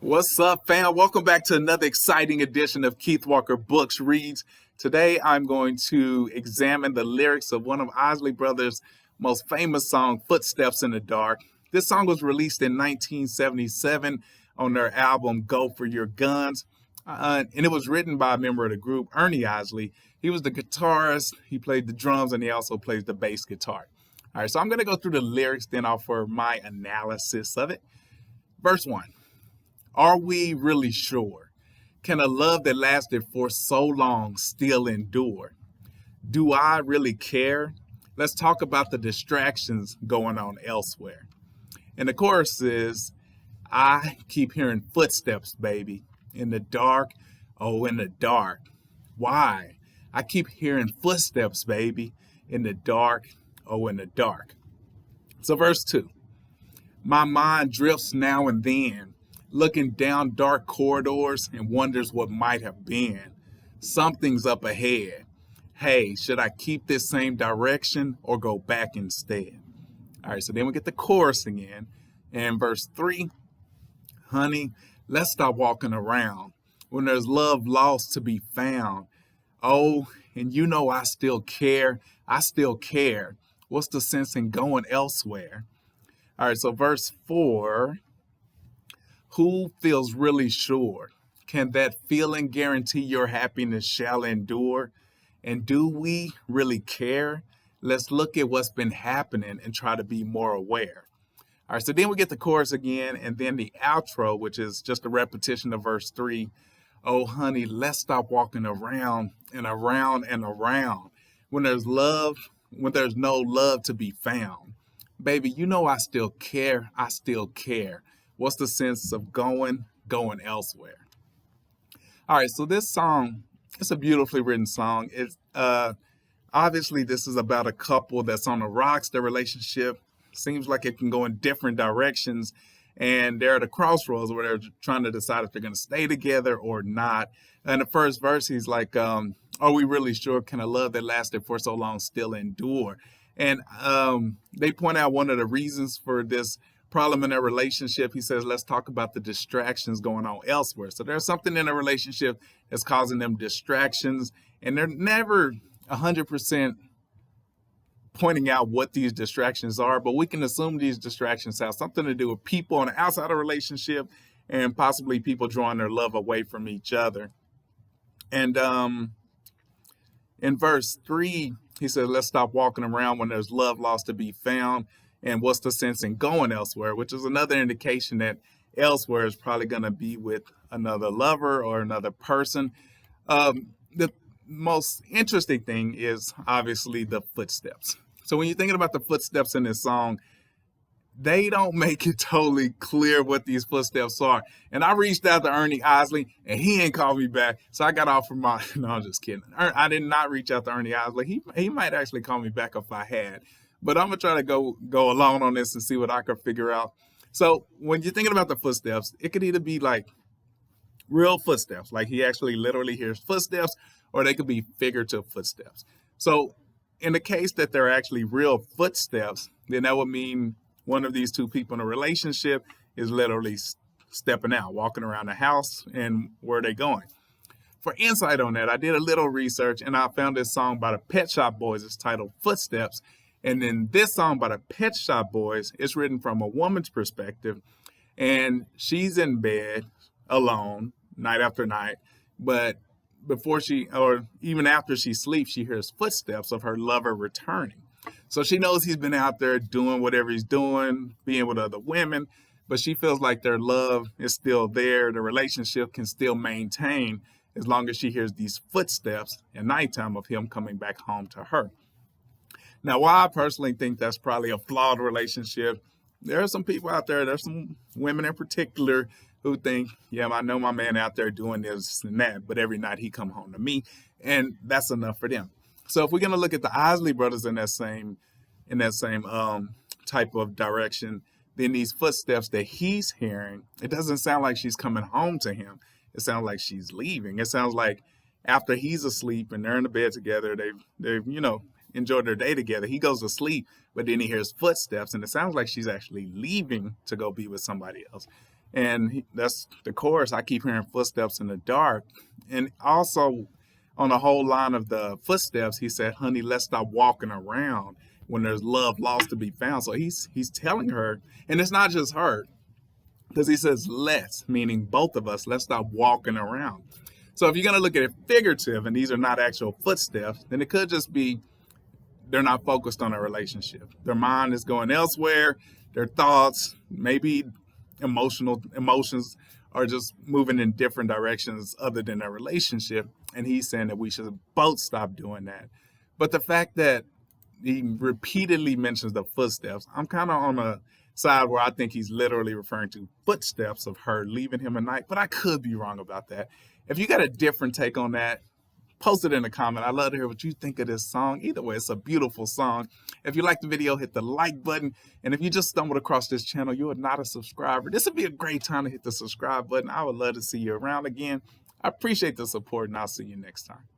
What's up, fam? Welcome back to another exciting edition of Keith Walker Books Reads. Today, I'm going to examine the lyrics of one of Isley Brothers' most famous song, Footsteps in the Dark. This song was released in 1977 on their album Go For Your Guns, and it was written by a member of the group, Ernie Isley. He was the guitarist, he played the drums, and he also plays the bass guitar. All right, so I'm going to go through the lyrics, then offer my analysis of it. Verse 1. Are we really sure? Can a love that lasted for so long still endure? Do I really care? Let's talk about the distractions going on elsewhere. And the chorus is, I keep hearing footsteps, baby, in the dark, oh, in the dark. Why? I keep hearing footsteps, baby, in the dark, oh, in the dark. So, verse 2. My mind drifts now and then, looking down dark corridors and wonders what might have been. Something's up ahead. Hey, should I keep this same direction or go back instead? All right, so then we get the chorus again. And verse 3, honey, let's stop walking around when there's love lost to be found. Oh, and you know I still care. I still care. What's the sense in going elsewhere? All right, so verse 4, who feels really sure? Can that feeling guarantee your happiness shall endure? And do we really care? Let's look at what's been happening and try to be more aware. All right, so then we get the chorus again, and then the outro, which is just a repetition of verse 3. Oh, honey, let's stop walking around and around and around when there's no love to be found. Baby, you know I still care. I still care. What's the sense of going elsewhere? All right, so this song, it's a beautifully written song. It's obviously this is about a couple that's on the rocks. Their relationship seems like it can go in different directions, and they're at a crossroads where they're trying to decide if they're going to stay together or not. And the first verse, he's like, "Are we really sure? Can a love that lasted for so long still endure?" And they point out one of the reasons for this problem in their relationship. He says, let's talk about the distractions going on elsewhere. So there's something in a relationship that's causing them distractions, and they're never 100% pointing out what these distractions are, but we can assume these distractions have something to do with people on the outside of a relationship and possibly people drawing their love away from each other. And in verse 3, he says, let's stop walking around when there's love lost to be found. And what's the sense in going elsewhere, which is another indication that elsewhere is probably going to be with another lover or another person. The most interesting thing is obviously the footsteps. So when you're thinking about the footsteps in this song, they don't make it totally clear what these footsteps are. And I reached out to Ernie Isley, and he ain't called me back. So I got off from my, no, I'm just kidding. I did not reach out to Ernie Isley. He might actually call me back if I had. But I'm going to try to go along on this and see what I can figure out. So when you're thinking about the footsteps, it could either be like real footsteps, like he actually literally hears footsteps, or they could be figurative footsteps. So in the case that they're actually real footsteps, then that would mean one of these two people in a relationship is literally stepping out, walking around the house, and where are they going? For insight on that, I did a little research, and I found this song by the Pet Shop Boys. It's titled Footsteps. And then this song by the Pet Shop Boys is written from a woman's perspective, and she's in bed alone night after night, but before or even after she sleeps, she hears footsteps of her lover returning. So she knows he's been out there doing whatever he's doing, being with other women, but she feels like their love is still there. The relationship can still maintain as long as she hears these footsteps at nighttime of him coming back home to her. Now, while I personally think that's probably a flawed relationship, there are some people out there, there's some women in particular who think, yeah, I know my man out there doing this and that, but every night he come home to me, and that's enough for them. So if we're going to look at the Isley brothers in that same type of direction, then these footsteps that he's hearing, it doesn't sound like she's coming home to him. It sounds like she's leaving. It sounds like after he's asleep and they're in the bed together, they've enjoyed their day together. He goes to sleep, but then he hears footsteps, and it sounds like she's actually leaving to go be with somebody else. And that's the chorus. I keep hearing footsteps in the dark. And also on the whole line of the footsteps, he said, honey, let's stop walking around when there's love lost to be found. So he's telling her, and it's not just her, because he says let's, meaning both of us, let's stop walking around. So if you're going to look at it figurative and these are not actual footsteps, then it could just be they're not focused on a relationship. Their mind is going elsewhere. Their thoughts, maybe emotions are just moving in different directions other than a relationship. And he's saying that we should both stop doing that. But the fact that he repeatedly mentions the footsteps, I'm kind of on a side where I think he's literally referring to footsteps of her leaving him at night, but I could be wrong about that. If you got a different take on that, post it in a comment. I'd love to hear what you think of this song. Either way, it's a beautiful song. If you like the video, hit the like button. And if you just stumbled across this channel, you are not a subscriber, this would be a great time to hit the subscribe button. I would love to see you around again. I appreciate the support, and I'll see you next time.